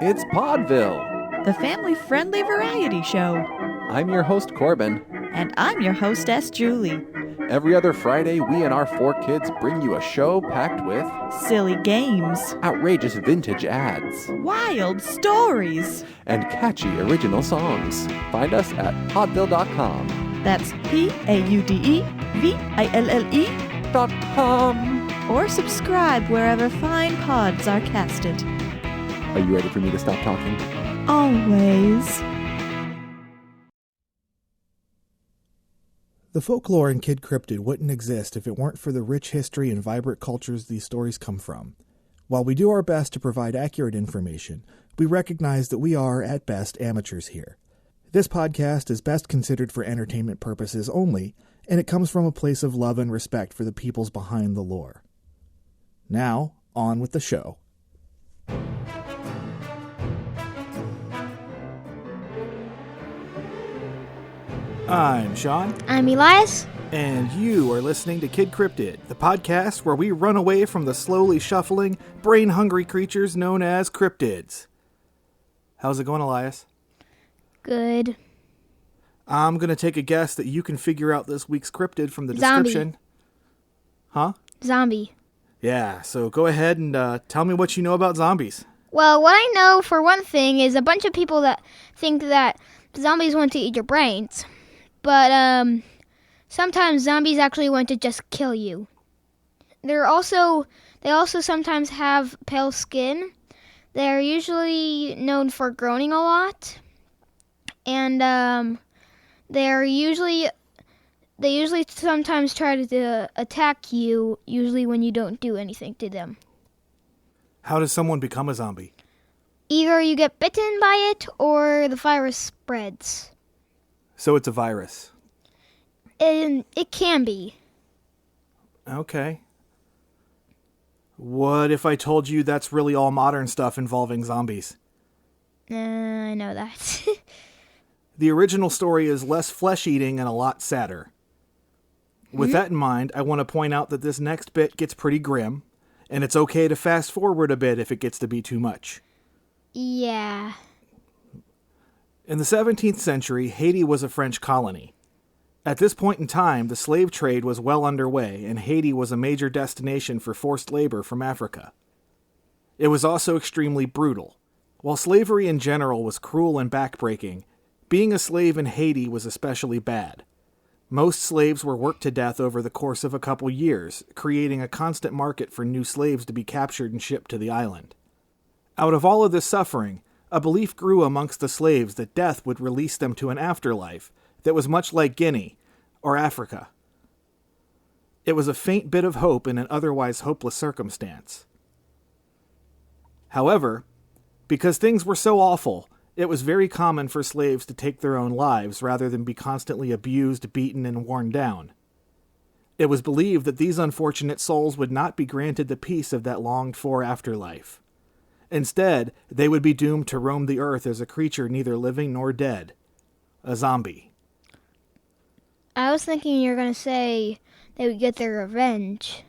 It's Podville, the family-friendly variety show. I'm your host, Corbin. And I'm your hostess, Julie. Every other Friday, we and our 4 kids bring you a show packed with silly games, outrageous vintage ads, wild stories, and catchy original songs. Find us at podville.com. That's PAUDEVILLE.com. Or subscribe wherever fine pods are casted. Are you ready for me to stop talking? Always. The folklore in Kid Cryptid wouldn't exist if it weren't for the rich history and vibrant cultures these stories come from. While we do our best to provide accurate information, we recognize that we are, at best, amateurs here. This podcast is best considered for entertainment purposes only, and it comes from a place of love and respect for the peoples behind the lore. Now, on with the show. I'm Sean. I'm Elias. And you are listening to Kid Cryptid, the podcast where we run away from the slowly shuffling, brain-hungry creatures known as cryptids. How's it going, Elias? Good. I'm going to take a guess that you can figure out this week's cryptid from the description. Zombie. Huh? Zombie. Yeah, so go ahead and tell me what you know about zombies. Well, what I know, for one thing, is a bunch of people that think that zombies want to eat your brains. But sometimes zombies actually want to just kill you. They also sometimes have pale skin. They're usually known for groaning a lot. And they usually sometimes try to attack you, usually when you don't do anything to them. How does someone become a zombie? Either you get bitten by it or the virus spreads. So it's a virus. And it can be. Okay. What if I told you that's really all modern stuff involving zombies? I know that. The original story is less flesh-eating and a lot sadder. With that in mind, I want to point out that this next bit gets pretty grim, and it's okay to fast forward a bit if it gets to be too much. Yeah. In the 17th century, Haiti was a French colony. At this point in time, the slave trade was well underway, and Haiti was a major destination for forced labor from Africa. It was also extremely brutal. While slavery in general was cruel and backbreaking, being a slave in Haiti was especially bad. Most slaves were worked to death over the course of a couple years, creating a constant market for new slaves to be captured and shipped to the island. Out of all of this suffering, a belief grew amongst the slaves that death would release them to an afterlife that was much like Guinea or Africa. It was a faint bit of hope in an otherwise hopeless circumstance. However, because things were so awful, it was very common for slaves to take their own lives rather than be constantly abused, beaten, and worn down. It was believed that these unfortunate souls would not be granted the peace of that longed-for afterlife. Instead, they would be doomed to roam the earth as a creature neither living nor dead. A zombie. I was thinking you were going to say they would get their revenge.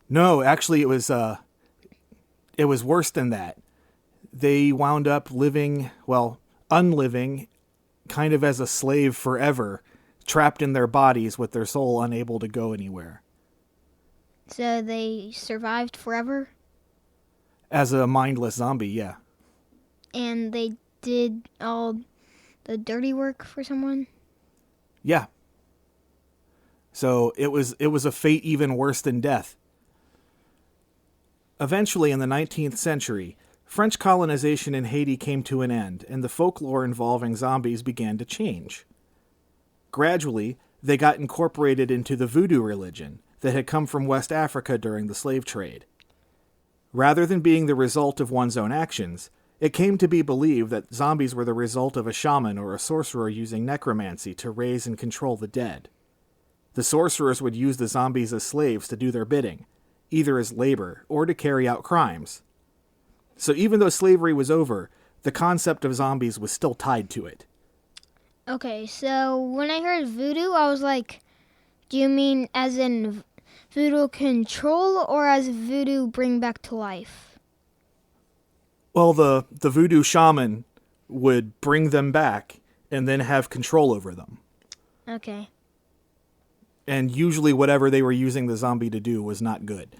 No, actually it was worse than that. They wound up unliving, kind of as a slave forever, trapped in their bodies with their soul unable to go anywhere. So they survived forever? As a mindless zombie, yeah. And they did all the dirty work for someone? Yeah. So it was a fate even worse than death. Eventually, in the 19th century, French colonization in Haiti came to an end, and the folklore involving zombies began to change. Gradually, they got incorporated into the voodoo religion that had come from West Africa during the slave trade. Rather than being the result of one's own actions, it came to be believed that zombies were the result of a shaman or a sorcerer using necromancy to raise and control the dead. The sorcerers would use the zombies as slaves to do their bidding, either as labor or to carry out crimes. So even though slavery was over, the concept of zombies was still tied to it. Okay, so when I heard voodoo, I was like, do you mean as in voodoo control or as voodoo bring back to life? Well, the voodoo shaman would bring them back and then have control over them. Okay. And usually whatever they were using the zombie to do was not good.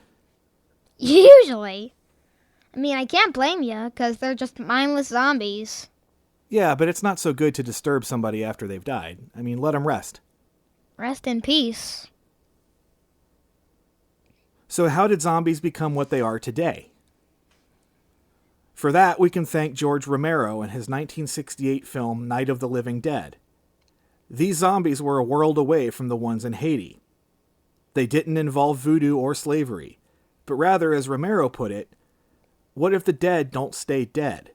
Usually. I mean, I can't blame you, because they're just mindless zombies. Yeah, but it's not so good to disturb somebody after they've died. I mean, let them rest. Rest in peace. So how did zombies become what they are today? For that, we can thank George Romero and his 1968 film Night of the Living Dead. These zombies were a world away from the ones in Haiti. They didn't involve voodoo or slavery, but rather, as Romero put it, what if the dead don't stay dead?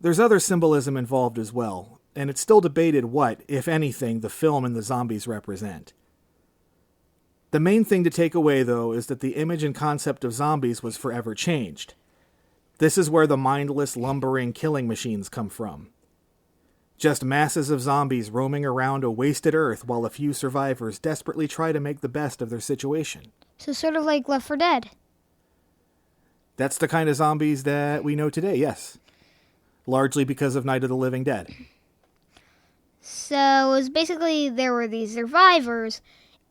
There's other symbolism involved as well, and it's still debated what, if anything, the film and the zombies represent. The main thing to take away, though, is that the image and concept of zombies was forever changed. This is where the mindless, lumbering killing machines come from. Just masses of zombies roaming around a wasted earth while a few survivors desperately try to make the best of their situation. So sort of like Left 4 Dead. That's the kind of zombies that we know today, yes. Largely because of Night of the Living Dead. So it was basically there were these survivors,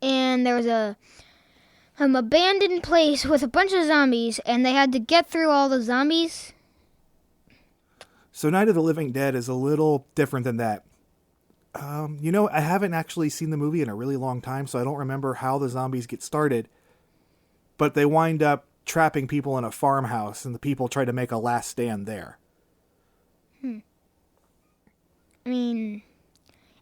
and there was a abandoned place with a bunch of zombies, and they had to get through all the zombies. So Night of the Living Dead is a little different than that. I haven't actually seen the movie in a really long time, so I don't remember how the zombies get started. But they wind up trapping people in a farmhouse, and the people try to make a last stand there. I mean,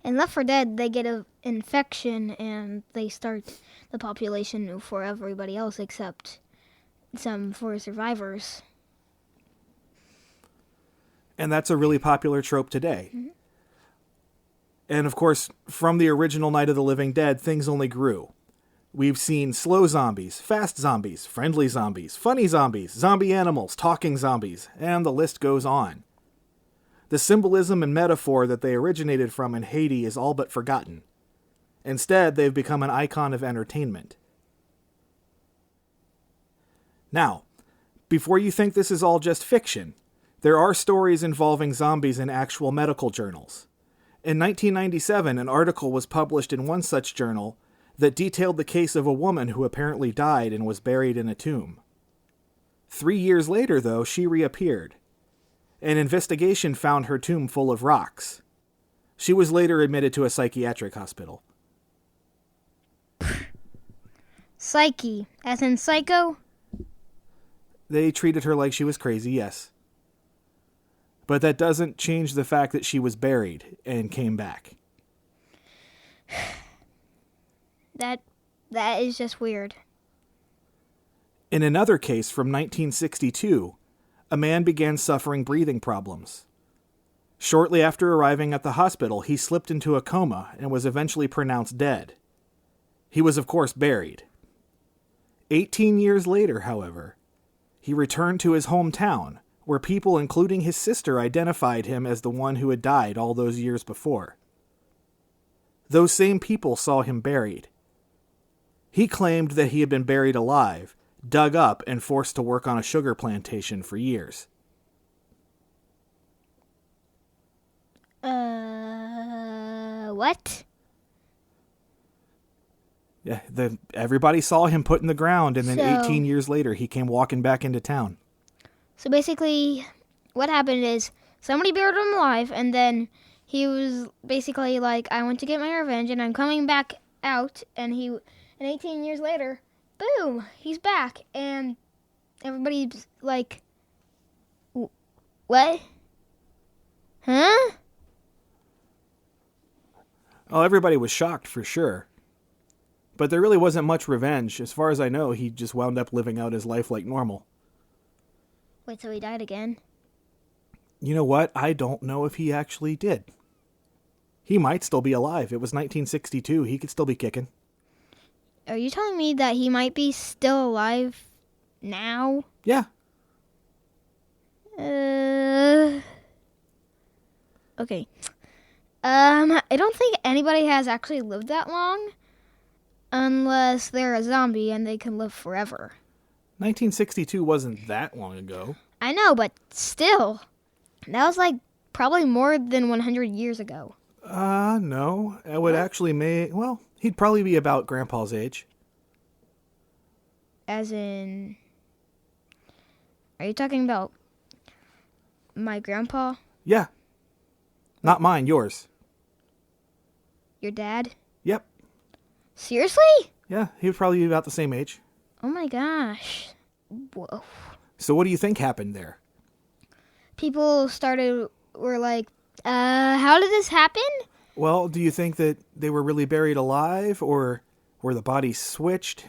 in Left 4 Dead, they get an infection, and they start the population for everybody else except some for survivors. And that's a really popular trope today. Mm-hmm. And of course, from the original Night of the Living Dead, things only grew. We've seen slow zombies, fast zombies, friendly zombies, funny zombies, zombie animals, talking zombies, and the list goes on. The symbolism and metaphor that they originated from in Haiti is all but forgotten. Instead, they've become an icon of entertainment. Now, before you think this is all just fiction, there are stories involving zombies in actual medical journals. In 1997, an article was published in one such journal that detailed the case of a woman who apparently died and was buried in a tomb. 3 years later, though, she reappeared. An investigation found her tomb full of rocks. She was later admitted to a psychiatric hospital. Psyche, as in psycho? They treated her like she was crazy, yes. But that doesn't change the fact that she was buried and came back. That is just weird. In another case from 1962, a man began suffering breathing problems. Shortly after arriving at the hospital, he slipped into a coma and was eventually pronounced dead. He was, of course, buried. 18 years later, however, he returned to his hometown, where people, including his sister, identified him as the one who had died all those years before. Those same people saw him buried. He claimed that he had been buried alive, dug up, and forced to work on a sugar plantation for years. What? Yeah, everybody saw him put in the ground, and then 18 years later, he came walking back into town. So basically, what happened is somebody buried him alive, and then he was basically like, I want to get my revenge, and I'm coming back out, and 18 years later, boom, he's back, and everybody's like, what? Huh? Oh, everybody was shocked for sure. But there really wasn't much revenge. As far as I know, he just wound up living out his life like normal. Wait, so he died again? You know what? I don't know if he actually did. He might still be alive. It was 1962. He could still be kicking. Are you telling me that he might be still alive now? Yeah. Okay. I don't think anybody has actually lived that long. Unless they're a zombie and they can live forever. 1962 wasn't that long ago. I know, but still. That was like probably more than 100 years ago. No. It would actually well, he'd probably be about Grandpa's age. As in... Are you talking about my grandpa? Yeah. Not mine, yours. Your dad? Yep. Seriously? Yeah, he would probably be about the same age. Oh my gosh. Whoa. So what do you think happened there? People were like, how did this happen? Well, do you think that they were really buried alive, or were the bodies switched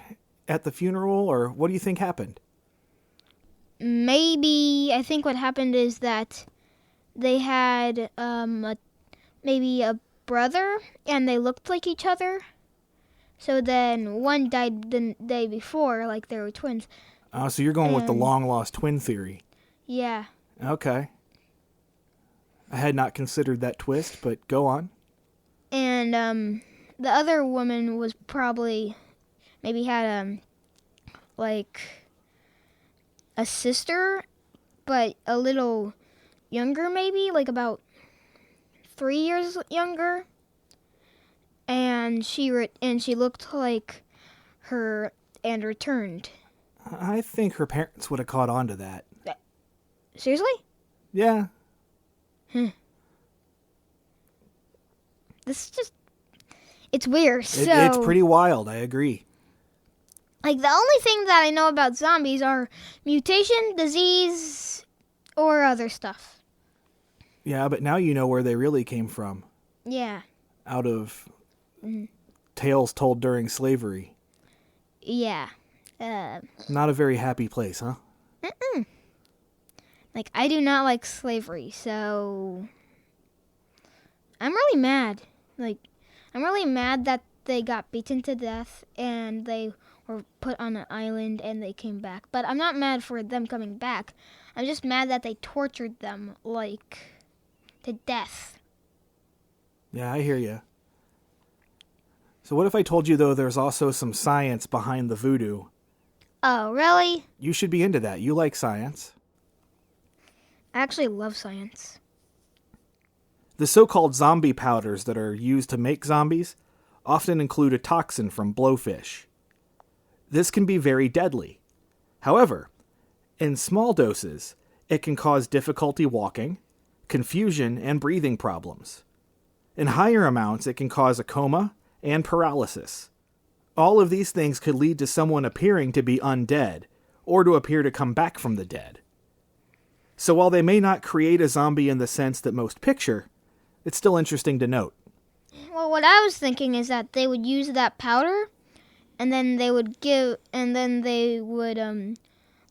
at the funeral, or what do you think happened? Maybe, I think what happened is that they had maybe a brother, and they looked like each other. So then one died the day before, like they were twins. So you're going with the long-lost twin theory. Yeah. Okay. I had not considered that twist, but go on. And the other woman was probably, maybe had like a sister, but a little younger maybe, like about 3 years younger. And she looked like her and returned. I think her parents would have caught on to that. Seriously? Yeah. This is just... It's weird. It's pretty wild, I agree. Like, the only thing that I know about zombies are mutation, disease, or other stuff. Yeah, but now you know where they really came from. Yeah. Out of tales told during slavery. Yeah. Not a very happy place, huh? Like, I do not like slavery, so... I'm really mad. Like, I'm really mad that they got beaten to death and they were put on an island and they came back. But I'm not mad for them coming back. I'm just mad that they tortured them, like, to death. Yeah, I hear you. So what if I told you, though, there's also some science behind the voodoo? Oh, really? You should be into that. You like science. I actually love science. The so-called zombie powders that are used to make zombies often include a toxin from blowfish. This can be very deadly. However, in small doses, it can cause difficulty walking, confusion, and breathing problems. In higher amounts, it can cause a coma and paralysis. All of these things could lead to someone appearing to be undead, or to appear to come back from the dead. So while they may not create a zombie in the sense that most picture, it's still interesting to note. Well, what I was thinking is that they would use that powder, and then they would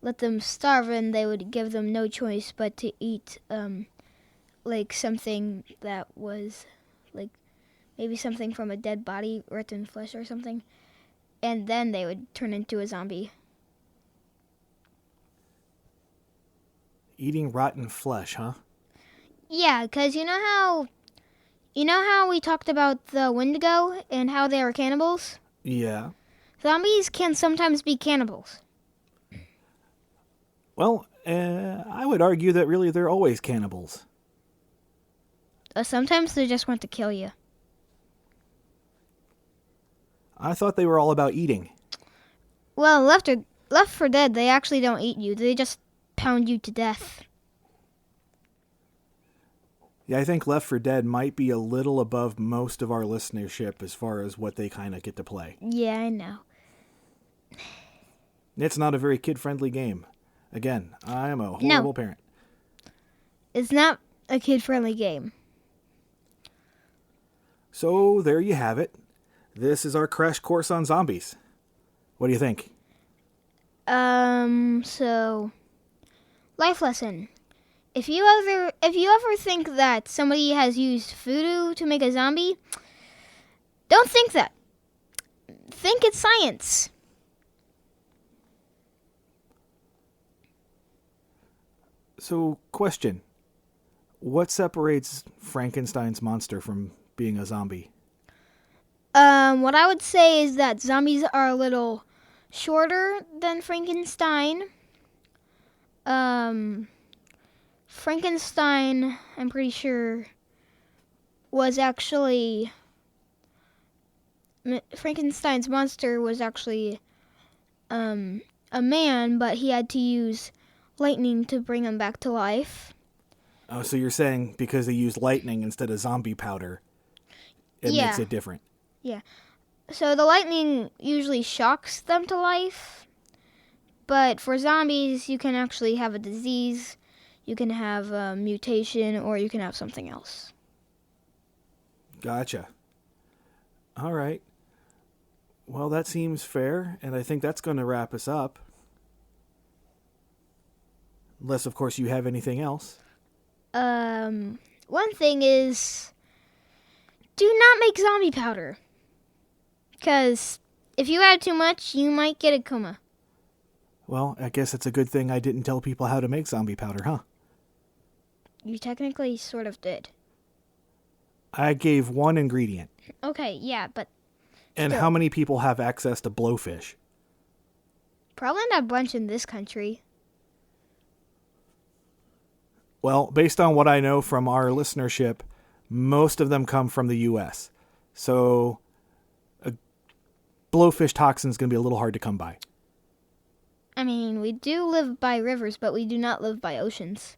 let them starve, and they would give them no choice but to eat, like something that was, like, maybe something from a dead body, rotten flesh or something, and then they would turn into a zombie. Eating rotten flesh, huh? Yeah, because you know how we talked about the Wendigo and how they are cannibals? Yeah. Zombies can sometimes be cannibals. Well, I would argue that really they're always cannibals. Sometimes they just want to kill you. I thought they were all about eating. Well, Left 4 Dead, they actually don't eat you. They just pound you to death. Yeah, I think Left 4 Dead might be a little above most of our listenership as far as what they kind of get to play. Yeah, I know. It's not a very kid-friendly game. Again, I am a horrible parent. It's not a kid-friendly game. So, there you have it. This is our crash course on zombies. What do you think? So... Life lesson. If you ever think that somebody has used voodoo to make a zombie, don't think that. Think it's science. So, question. What separates Frankenstein's monster from being a zombie? What I would say is that zombies are a little shorter than Frankenstein. Frankenstein, I'm pretty sure, was actually... Frankenstein's monster was actually a man, but he had to use lightning to bring him back to life. Oh, so you're saying because they used lightning instead of zombie powder, it makes it different. Yeah. So the lightning usually shocks them to life, but for zombies, you can actually have a disease, you can have a mutation, or you can have something else. Gotcha. All right. Well, that seems fair, and I think that's going to wrap us up. Unless, of course, you have anything else. One thing is, do not make zombie powder. Because if you add too much, you might get a coma. Well, I guess it's a good thing I didn't tell people how to make zombie powder, huh? You technically sort of did. I gave one ingredient. Okay, yeah, but... And still. how many people have access to blowfish? Probably not a bunch in this country. Well, based on what I know from our listenership, most of them come from the U.S. So a blowfish toxin is going to be a little hard to come by. I mean, we do live by rivers, but we do not live by oceans.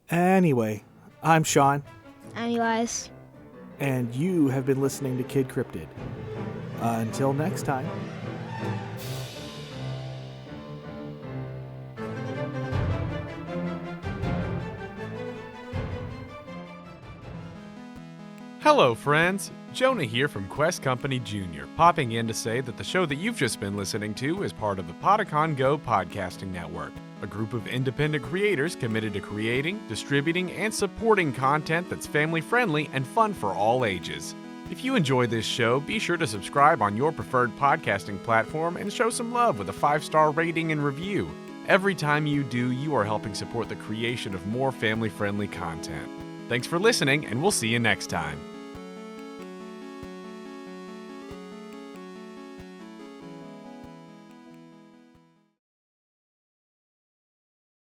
Anyway, I'm Sean. I'm Elias. And you have been listening to Kid Cryptid. Until next time. Hello, friends. Jonah here from Quest Company Jr., popping in to say that the show that you've just been listening to is part of the Podicon Go podcasting network, a group of independent creators committed to creating, distributing, and supporting content that's family-friendly and fun for all ages. If you enjoy this show, be sure to subscribe on your preferred podcasting platform and show some love with a 5-star rating and review. Every time you do, you are helping support the creation of more family-friendly content. Thanks for listening, and we'll see you next time.